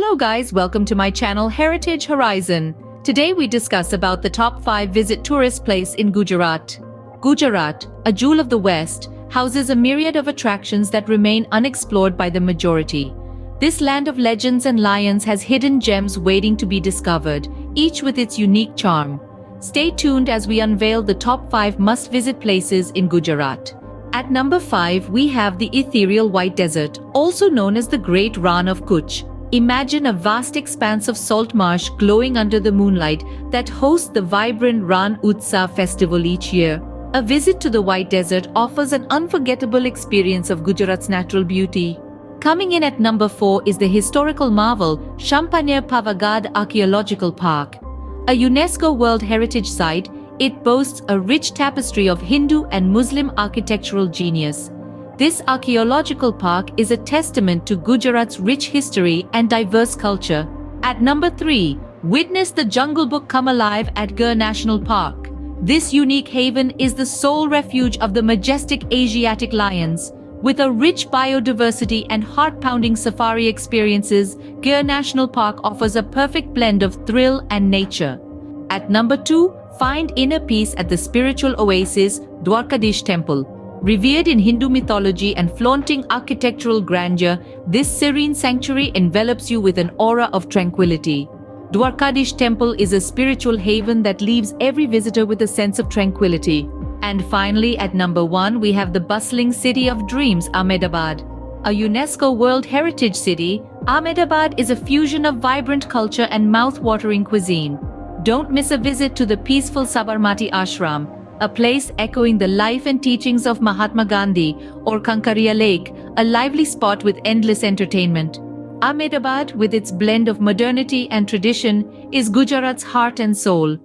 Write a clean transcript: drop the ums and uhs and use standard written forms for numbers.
Hello guys, welcome to my channel Heritage Horizon. Today we discuss about the top 5 visit tourist place in Gujarat. Gujarat, a jewel of the West, houses a myriad of attractions that remain unexplored by the majority. This land of legends and lions has hidden gems waiting to be discovered, each with its unique charm. Stay tuned as we unveil the top 5 must-visit places in Gujarat. At number 5, we have the ethereal White Desert, also known as the Great Rann of Kutch. Imagine a vast expanse of salt marsh glowing under the moonlight that hosts the vibrant Rann Utsav festival each year. A visit to the White Desert offers an unforgettable experience of Gujarat's natural beauty. Coming in at number 4 is the historical marvel Champaner-Pavagadh Archaeological Park. A UNESCO World Heritage Site, it boasts a rich tapestry of Hindu and Muslim architectural genius. This archaeological park is a testament to Gujarat's rich history and diverse culture. At number 3, witness the Jungle Book come alive at Gir National Park. This unique haven is the sole refuge of the majestic Asiatic lions. With a rich biodiversity and heart-pounding safari experiences, Gir National Park offers a perfect blend of thrill and nature. At number 2, find inner peace at the spiritual oasis, Dwarkadish Temple. Revered in Hindu mythology and flaunting architectural grandeur, this serene sanctuary envelops you with an aura of tranquility. Dwarkadish Temple is a spiritual haven that leaves every visitor with a sense of tranquility. And finally, at number 1, we have the bustling city of dreams, Ahmedabad. A UNESCO World Heritage City, Ahmedabad is a fusion of vibrant culture and mouth-watering cuisine. Don't miss a visit to the peaceful Sabarmati Ashram, a place echoing the life and teachings of Mahatma Gandhi, or Kankaria Lake, a lively spot with endless entertainment. Ahmedabad, with its blend of modernity and tradition, is Gujarat's heart and soul.